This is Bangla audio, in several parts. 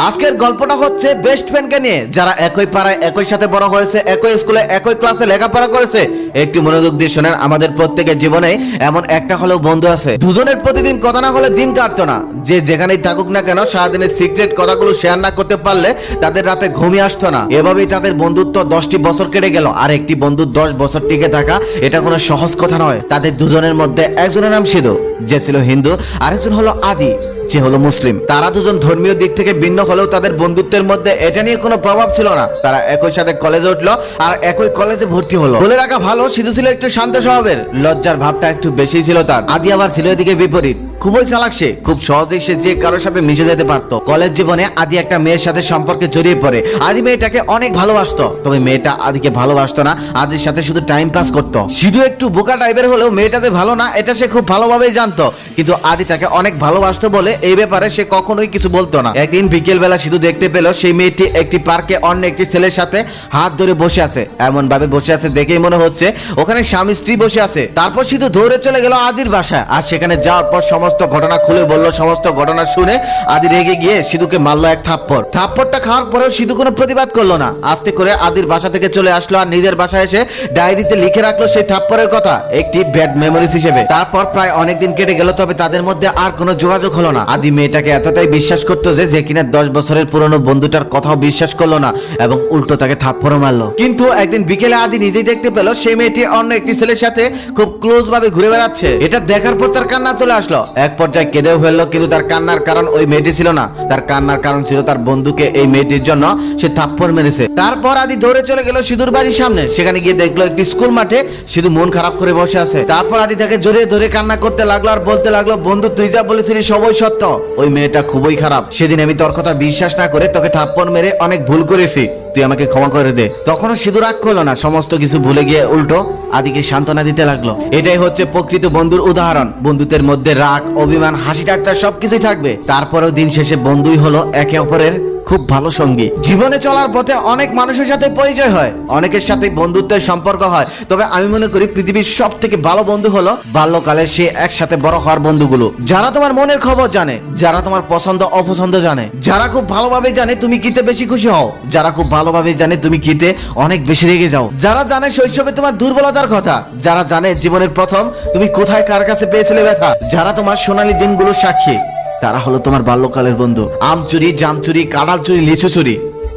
আজকের গল্পটা হচ্ছে বেস্ট ফ্রেন্ডকে নিয়ে, যারা একই পাড়ায় একই সাথে বড় হয়েছে, একই স্কুলে একই ক্লাসে লেখাপড়া করেছে। একটু মনোযোগ দিয়ে শোনেন, আমাদের প্রত্যেকের জীবনে এমন একটা হলেও বন্ধু আছে, দুজনের প্রতিদিন কথা না হলে দিন কাটতো না। যে যেখানেই থাকুক না কেন, সারাদিনের সিক্রেট কথাগুলো শেয়ার না করতে পারলে তাদের রাতে ঘুমিয়ে আসতো না। এভাবেই তাদের বন্ধুত্ব 10টি বছর কেটে গেল। আর একটি বন্ধু 10 বছর টিকে থাকা এটা কোনো সহজ কথা নয়। তাদের দুজনের মধ্যে একজনের নাম সিধু, যে ছিল হিন্দু, আরেকজন হলো আদি, যে হলো মুসলিম। তারা দুজন ধর্মীয় দিক থেকে ভিন্ন হলেও তাদের বন্ধুত্বের মধ্যে এটা নিয়ে কোনো প্রভাব ছিল না। তারা একই সাথে কলেজে উঠলো আর একই কলেজে ভর্তি হলো। বলে রাখা ভালো, সিধু ছিল একটু শান্ত স্বভাবের, লজ্জার ভাবটা একটু বেশি ছিল তার। আদি আবার ছিল এদিকে বিপরীত, খুবই চালাক। সে খুব সহজেই সে যে কারোর সাথে মিশে যেতে পারতো। কলেজ জীবনে আদি একটা মেয়ের সাথে সম্পর্কে জড়িয়ে পড়ে। আদি মেয়েটাকে অনেক ভালোবাসতো, তবে মেয়েটা আদিকে ভালোবাসতো না, আদির সাথে শুধু টাইম পাস করতো। সিধু একটু বোকা টাইপের হলেও মেয়েটা যে ভালো না এটা সে খুব ভালোভাবেই জানতো, কিন্তু আদি তাকে অনেক ভালোবাসতো বলে এই ব্যাপারে সে কখনোই কিছু বলতো না। একদিন বিকেল বেলা সিধু দেখতে পেল সেই মেয়েটি একটি পার্কে অন্য একটি ছেলের সাথে হাত ধরে বসে আছে। এমন ভাবে বসে আছে দেখেই মনে হচ্ছে ওখানে স্বামী স্ত্রী বসে আছে। তারপর সিধু দৌড়ে চলে গেল আদির বাসায়, আর সেখানে যাওয়ার পর সমস্ত ঘটনা খুলে বলল। সমস্ত ঘটনা শুনে আদি রেগে গিয়ে সিধুকে মারলো এক থাপ্পড়। থাপ্পড়টা খাওয়ার পরেও সিধু কোনো প্রতিবাদ করলো না। আস্তে করে আদির বাসা থেকে চলে আসলো আর নিজের বাসায় এসে ডায়েরিতে লিখে রাখলো সেই থাপ্পড়ের কথা, একটি ব্যাড মেমোরিজ হিসেবে। তারপর প্রায় অনেকদিন কেটে গেল, তবে তাদের মধ্যে আর কোনো যোগাযোগ হলো না। আদি মেয়েটাকে এতটাই বিশ্বাস করতো যে কিনা 10 বছরের পুরনো বন্ধুটার কথাও বিশ্বাস করলো না এবং উল্টো তাকে থাপ্পড়ও মারলো। কিন্তু একদিন বিকেলে আদি নিজেই দেখতে পেল সেই মেয়েটি অন্য একটি ছেলের সাথে খুব ক্লোজ ভাবে ঘুরে বেড়াচ্ছে। এটা দেখার পর তার কান্না চলে আসলো। এক পর্যায়ে কেঁদেও ফেললো, কিন্তু তার কান্নার কারণ ওই মেয়েটি ছিল না। তার কান্নার কারণ ছিল তার বন্ধুকে এই মেয়েটির জন্য সে থাপ্পড় মেরেছে। তারপর আদি দৌড়ে চলে গেল সিধুর বাড়ির সামনে। সেখানে গিয়ে দেখলো একটি স্কুল মাঠে সিধু মন খারাপ করে বসে আছে। তারপর আদি তাকে জড়িয়ে ধরে কান্না করতে লাগলো আর বলতে লাগলো, বন্ধু তুই যা বলেছিলি সবই সত্য, ওই মেয়েটা খুবই খারাপ। সেদিন আমি তোর কথা বিশ্বাস না করে তোকে থাপ্পড় মেরে অনেক ভুল করেছি, তুই আমাকে ক্ষমা করে দে। তখনও সিধু রাগ করলো না, সমস্ত কিছু ভুলে গিয়ে উল্টো আদিকে সান্ত্বনা দিতে লাগলো। এটাই হচ্ছে প্রকৃত বন্ধুর উদাহরণ। বন্ধুত্বের মধ্যে রাগ, অভিমান, হাসি ঠাট্টা সবকিছুই থাকবে, তারপরেও দিন শেষে বন্ধুই হলো একে অপরের খুব ভালো সঙ্গী। জীবনে চলার পথে অনেক মানুষের সাথে পরিচয় হয়, অনেকের সাথে বন্ধুত্বের সম্পর্ক হয়, তবে আমি মনে করি পৃথিবীর সব থেকে ভালো বন্ধু হলো বাল্যকালে সে একসাথে বড় হওয়ার বন্ধুগুলো, যারা তোমার মনের খবর জানে, যারা তোমার পছন্দ অপছন্দ জানে, যারা খুব ভালোভাবে জানে তুমি কিতে বেশি খুশি হও, যারা খুব ভালোভাবে জানে তুমি কিতে অনেক বেশি রেগে যাও, যারা জানে শৈশবে তোমার দুর্বলতার কথা, যারা জানে জীবনের প্রথম তুমি কোথায় কার কাছে পেয়েছিলে ব্যথা, যারা তোমার সোনালী দিনগুলো সাক্ষী, তারা হলো তোমার বাল্যকালের বন্ধু। আম চুরি, জাম চুরি, কাঁঠাল চুরি, লিচু চুরি,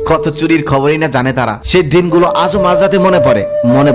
কত চুরির খবরই না জানে তারা। সেই দিনগুলো আজও মাঝরাতে মনে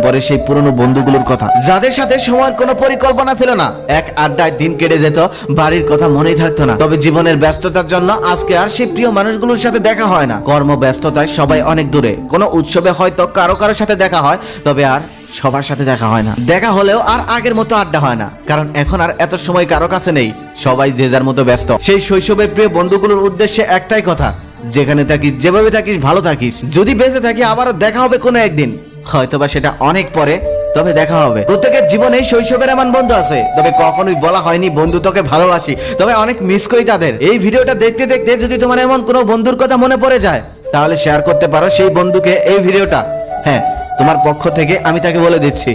পড়ে সেই পুরনো বন্ধুগুলোর কথা, যাদের সাথে সময়ের কোনো পরিকল্পনা ছিল না। এক আড্ডায় দিন কেটে যেত, বাড়ির কথা মনেই থাকতো না। তবে জীবনের ব্যস্ততার জন্য আজকে আর সেই প্রিয় মানুষগুলোর সাথে দেখা হয় না। কর্মব্যস্ততায় সবাই অনেক দূরে, কোনো উৎসবে হয়তো কারো কারোর সাথে দেখা হয়, তবে আর সবার সাথে দেখা হয় না। দেখা হলেও আর আগের মতো আড্ডা হয় না, কারণ এখন আর এত সময় কারো কাছে নেই, সবাই যে যার মতো ব্যস্ত। সেই শৈশবের প্রিয় বন্ধুগুলোর উদ্দেশ্যে একটাই কথা, যেখানে থাকিস, যেভাবে থাকিস, ভালো থাকিস। যদি বেঁচে থাকি আবারও দেখা হবে কোনো একদিন, হয়তোবা সেটা অনেক পরে, তবে দেখা হবে। প্রত্যেকের জীবনে শৈশবের এমন বন্ধু আছে, তবে কখনোই বলা হয়নি বন্ধু তোকে ভালোবাসি, তবে অনেক মিস করি তাদের। এই ভিডিওটা দেখতে দেখতে যদি তোমার এমন কোনো বন্ধুর কথা মনে পড়ে যায়, তাহলে শেয়ার করতে পারো সেই বন্ধুকে এই ভিডিওটা। হ্যাঁ, তোমার পক্ষ থেকে আমি তাকে বলে দিচ্ছি,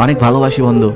অনেক ভালোবাসি বন্ধু।